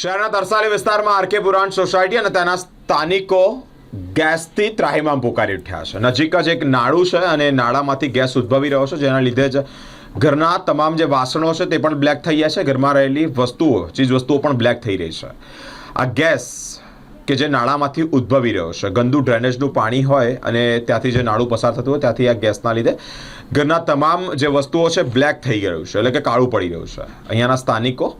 શહેરના તરસાલી વિસ્તારમાં આરકે પુરાણ સોસાયટી અને તેના સ્થાનિકો ગેસથી ત્રાહિમામ પુકારી ઉઠ્યા છે. નજીક જ એક નાળું છે અને નાળામાંથી ગેસ ઉદ્ભવી રહ્યો છે, જેના લીધે જ ઘરના તમામ જે વાસણો છે તે પણ બ્લેક થઈ ગયા છે. ઘરમાં રહેલી ચીજ વસ્તુઓ પણ બ્લેક થઈ રહી છે. આ ગેસ કે જે નાળામાંથી ઉદ્ભવી રહ્યો છે, ગંદુ ડ્રેનેજનું પાણી હોય અને ત્યાંથી જે નાળું પસાર થતું હોય ત્યાંથી આ ગેસના લીધે ઘરના તમામ જે વસ્તુઓ છે બ્લેક થઈ ગયું છે, એટલે કે કાળું પડી રહ્યું છે. અહીંયાના સ્થાનિકો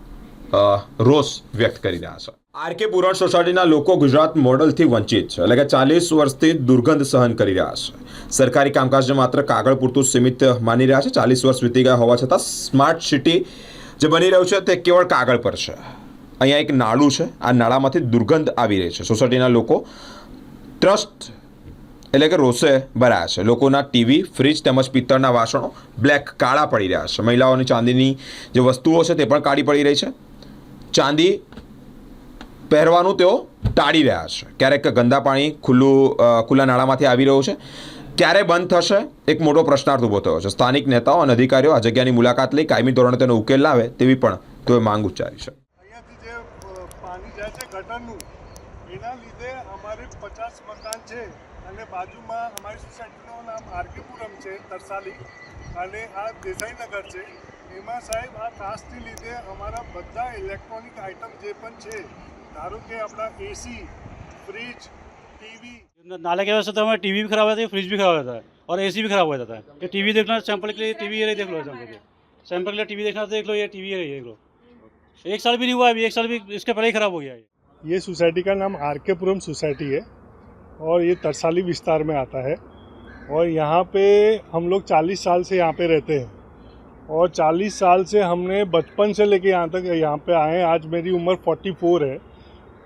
રોષ વ્યક્ત કરી રહ્યા છે. આરકે પુરાણ સોસાયટીના લોકો ગુજરાત મોડલથી વંચિત છે, એટલે કે 40 વર્ષથી દુર્ગંધ સહન કરી રહ્યા છે. સરકારી કામકાજને માત્ર કાગળ પૂરતું સીમિત માની રહ્યા છે. 40 વર્ષ વીતી ગયા હોવા છતાં સ્માર્ટ સિટી જે બની રહ્યું છે તે કેવળ કાગળ પર છે. અહીંયા એક નાળું છે, આ નાળામાંથી દુર્ગંધ આવી રહી છે. સોસાયટીના લોકો ટ્રસ્ટ એટલે કે રોષે ભરાયા છે. લોકોના ટીવી, ફ્રીજ તેમજ પિત્તળના વાસણો બ્લેક કાળા પડી રહ્યા છે. મહિલાઓની ચાંદીની જે વસ્તુઓ છે તે પણ કાળી પડી રહી છે. ચાંદી પહેરવાનું તેઓ ટાળી રહ્યા છે. ક્યારેક ગંદા પાણી ખુલ્લા નાળામાંથી આવી રહ્યું છે. ક્યારે બંધ થશે એક મોટો પ્રશ્નાર્થ ઊભો થયો છે. સ્થાનિક નેતાઓ અને અધિકારીઓ આ જગ્યાની મુલાકાત લઈ કાયમી ધોરણે તેનો ઉકેલ લાવે તેવી પણ તેઓએ માંગ ઉચ્ચારી છે. અહીંયાથી જે પાણી જાય છે ગટરનું, એના લીધે અમારે 50 મકાન છે અને બાજુમાં અમારી સોસાયટીનું નામ આરકેપુરમ છે તરસાલી, અને આ દેસાઈનગર છે. એમાં સાહેબ આ કાસ્ટથી લીધે અમારા બધા ઇલેક્ટ્રોનિક આઇટમ જે પણ છે, ધારો કે આપણા एसी, फ्रिज, टीवी, नाले की वजह से तो हमें टीवी भी खराब हो जाता है, फ्रिज भी खराब हो जाता है और एसी भी खराब हो जाता है. कि टीवी देखना सैंपल के लिए टीवी ये देख लो, सैंपल के लिए टीवी देखना देख लो, ये टीवी है देख लो. 1 साल भी नहीं हुआ अभी, 1 साल भी इसके पहले ही खराब हो गया है. ये सोसाइटी का नाम आरकेपुरम सोसाइटी है और ये तरसाली विस्तार में आता है. और यहाँ पे हम लोग 40 साल से यहाँ पे रहते हैं और 40 साल से हमने बचपन से लेके यहाँ तक यहाँ पे आए. आज मेरी उम्र 44 है.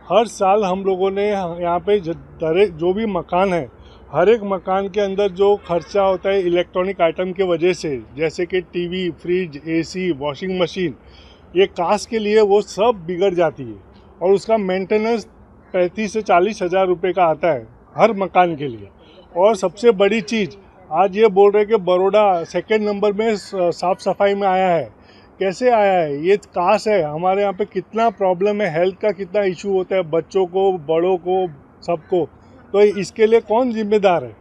हर साल हम लोगों ने यहाँ पे जो भी मकान है, हर एक मकान के अंदर जो खर्चा होता है इलेक्ट्रॉनिक आइटम के वजह से, जैसे कि TV, fridge, AC, washing machine, ये कास्ट के लिए वो सब बिगड़ जाती है और उसका मेंटेनेंस 35 से 40 हज़ार रुपये का आता है हर मकान के लिए. और सबसे बड़ी चीज़, आज ये बोल रहे कि बड़ौदा 2nd नंबर में साफ़ सफाई में आया है. कैसे आया है? ये काश है. हमारे यहाँ पे कितना प्रॉब्लम है, हेल्थ का कितना इशू होता है, बच्चों को, बड़ों को, सबको. तो इसके लिए कौन जिम्मेदार है?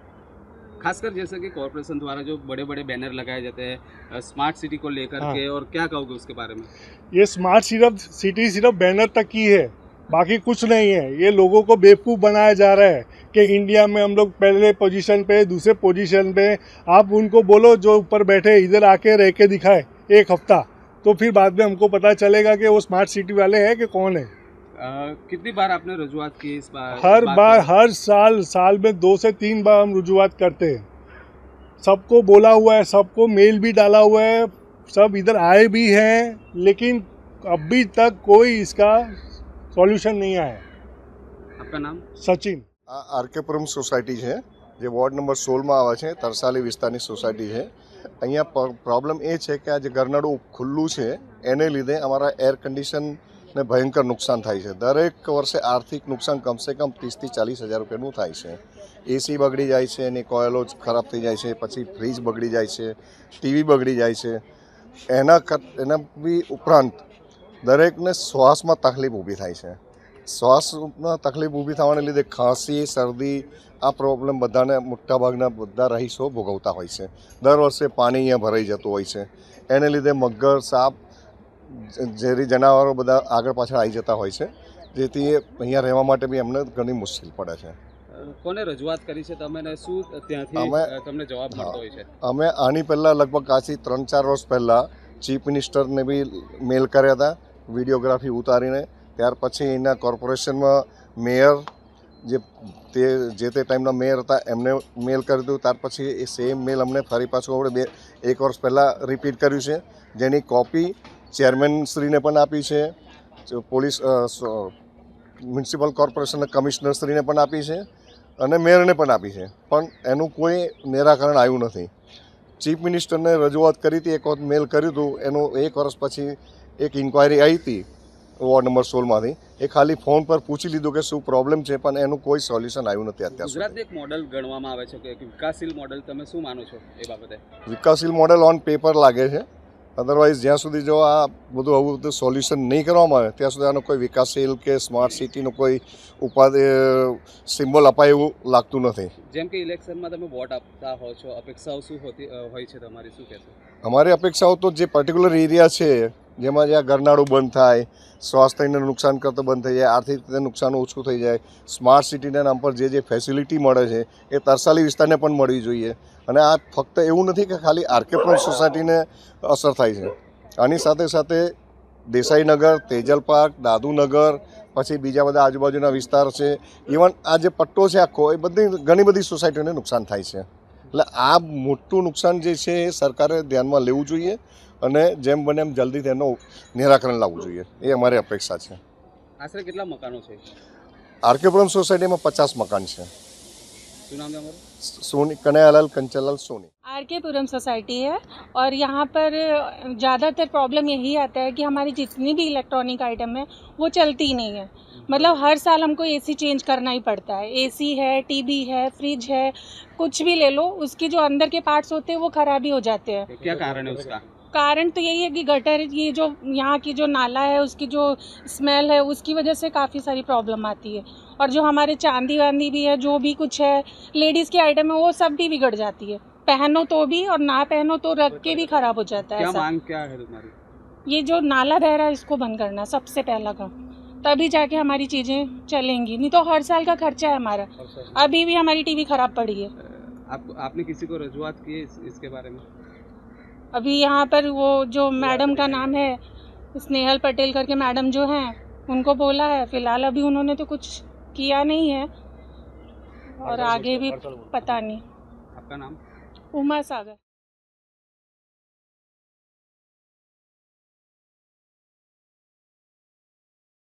खासकर जैसे कि कॉरपोरेशन द्वारा जो बड़े बड़े बैनर लगाए जाते हैं स्मार्ट सिटी को लेकर के, और क्या कहोगे उसके बारे में? ये स्मार्ट सिटी सिर्फ बैनर तक की है, बाकी कुछ नहीं है. ये लोगों को बेवकूफ़ बनाया जा रहा है कि इंडिया में हम लोग पहले पोजीशन पे, दूसरे पोजीशन पे. आप उनको बोलो जो ऊपर बैठे इधर आके रह के दिखाए 1 हफ्ता, तो फिर बाद में हमको पता चलेगा कि वो स्मार्ट सिटी वाले हैं कि कौन है. कितनी बार आपने रजूआत की इस बार? हर साल में 2 से 3 बार हम रजूआत करते हैं. सबको बोला हुआ है, सबको मेल भी डाला हुआ है, सब इधर आए भी हैं, लेकिन अभी तक कोई इसका सॉल्यूशन नहीं आया. आपका नाम? सचिन. આ આરકેપુરમ સોસાયટી છે જે વોર્ડ નંબર 16માં આવે છે. તરસાલી વિસ્તારની સોસાયટી છે. અહીંયા પ્રોબ્લેમ એ છે કે આ જે ગરનાળું ખુલ્લું છે એને લીધે અમારા એર કન્ડિશનને ભયંકર નુકસાન થાય છે. દરેક વર્ષે આર્થિક નુકસાન કમસે કમ 30 થી 40 હજાર રૂપિયાનું થાય છે. એસી બગડી જાય છે, એની કોયલો ખરાબ થઈ જાય છે, પછી ફ્રીજ બગડી જાય છે, ટીવી બગડી જાય છે. એના બી ઉપરાંત દરેકને શ્વાસમાં તકલીફ ઊભી થાય છે. શ્વાસમાં તકલીફ ઊભી થવાને લીધે ખાંસી, શરદી, આ પ્રોબ્લેમ બધાને મોટાભાગના બધા રહીશો ભોગવતા હોય છે. દર વર્ષે પાણી અહીંયા ભરાઈ જતું હોય છે. એને લીધે મગર, સાપ, ઝેરી જનાવરો બધા આગળ પાછળ આવી જતા હોય છે, જેથી અહીંયા રહેવા માટે બી અમને ઘણી મુશ્કેલ પડે છે. કોને રજૂઆત કરી છે તમે ને શું ત્યાંથી તમને જવાબ મળતો હોય છે? અમે આની પહેલાં લગભગ આજથી 3-4 વર્ષ પહેલાં ચીફ મિનિસ્ટરને બી મેલ કર્યા હતા વિડીયોગ્રાફી ઉતારીને. ત્યાર પછી એના કોર્પોરેશનમાં મેયર જે તે ટાઈમના મેયર હતા એમને મેલ કરી દીધું. ત્યાર પછી એ સેમ મેલ અમને ફરી પાછું આપણે 1 વર્ષ પહેલાં રિપીટ કર્યું છે, જેની કોપી ચેરમેનશ્રીને પણ આપી છે, પોલીસ મ્યુનિસિપલ કોર્પોરેશનના કમિશનરશ્રીને પણ આપી છે અને મેયરને પણ આપી છે. પણ એનું કોઈ નિરાકરણ આવ્યું નથી. ચીફ મિનિસ્ટરને રજૂઆત કરી હતી, એક વખત મેલ કર્યું હતું. એનું 1 વર્ષ પછી એક ઇન્ક્વાયરી આવી હતી વોર્ડ નંબર 16માંથી. એ ખાલી ફોન પર પૂછી લીધું કે શું પ્રોબ્લેમ છે, પણ એનું કોઈ સોલ્યુશન આવ્યું નથી અત્યાર સુધી. ગુજરાત એક મોડલ ગણવામાં આવે છે કે વિકાસશીલ મોડલ, તમે શું માનો છો એ બાબતે? વિકાસશીલ મોડલ ઓન પેપર લાગે છે, અદરવાઇઝ જ્યાં સુધી જો આ બધું સોલ્યુશન નહીં કરવામાં આવે ત્યાં સુધી આનો કોઈ વિકાસશીલ કે સ્માર્ટ સિટીનો કોઈ ઉપાધિ સિમ્બોલ અપાય એવું લાગતું નથી. જેમ કે ઇલેક્શનમાં તમે વોટ આપતા હો છો, અપેક્ષાઓ શું હોય છે તમારી, શું કહેશો? અમારી અપેક્ષાઓ તો જે પર્ટિક્યુલર એરિયા છે જેમાં જ્યાં ગરનાળું બંધ થાય, સ્વાસ્થ્યને નુકસાન કરતો બંધ થઈ જાય, આર્થિક રીતે નુકસાન ઓછું થઈ જાય, સ્માર્ટ સિટીના નામ પર જે ફેસિલિટી મળે છે એ તરસાલી વિસ્તારને પણ મળવી જોઈએ. અને આ ફક્ત એવું નથી કે ખાલી આરકેપુરમ સોસાયટીને અસર થાય છે. આની સાથે સાથે દેસાઈનગર, તેજલ પાર્ક, દાદુનગર, પછી બીજા બધા આજુબાજુના વિસ્તાર છે, ઇવન આ જે પટ્ટો છે આખો, એ બધી ઘણી બધી સોસાયટીઓને નુકસાન થાય છે. એટલે આ મોટું નુકસાન જે છે એ સરકારે ધ્યાનમાં લેવું જોઈએ અને જેમ બને એમ જલ્દી તેનું નિરાકરણ લાવવું જોઈએ, એ અમારી અપેક્ષા છે. આશરે કેટલા મકાનો છે? આરકેપુરમ સોસાયટીમાં 50 મકાન છે. શું નામ છે અમારું? सोनी, कन्हैयालाल कंचनलाल सोनी. आरकेपुरम सोसाइटी है और यहाँ पर ज़्यादातर प्रॉब्लम यही आता है कि हमारी जितनी भी इलेक्ट्रॉनिक आइटम है वो चलती नहीं है. मतलब हर साल हमको एसी चेंज करना ही पड़ता है. एसी है, टीवी है, फ्रिज है, कुछ भी ले लो, उसके जो अंदर के पार्ट्स होते हैं वो खराब ही हो जाते हैं. क्या कारण है उसका? कारण तो यही है कि गटर, ये जो यहाँ की जो नाला है उसकी जो स्मेल है उसकी वजह से काफ़ी सारी प्रॉब्लम आती है. और जो हमारे चांदी वांदी भी है, जो भी कुछ है, लेडीज़ की आइटम है, वो सब भी बिगड़ जाती है. पहनो तो भी और ना पहनो तो रख के भी खराब हो जाता है. क्या ऐसा मांग क्या है तुम्हारी? ये जो नाला बह रहा है इसको बंद करना सबसे पहला काम, तभी जाके हमारी चीज़ें चलेंगी. नहीं तो हर साल का खर्चा है हमारा. अभी भी हमारी टीवी खराब पड़ी है. आपने किसी को रजूआत की है इसके बारे में? अभी यहाँ पर वो जो मैडम का नाम है स्नेहल पटेल करके मैडम जो हैं उनको बोला है. फ़िलहाल अभी उन्होंने तो कुछ किया नहीं है और आगे भी पता नहीं. आपका नाम? उमा सागर.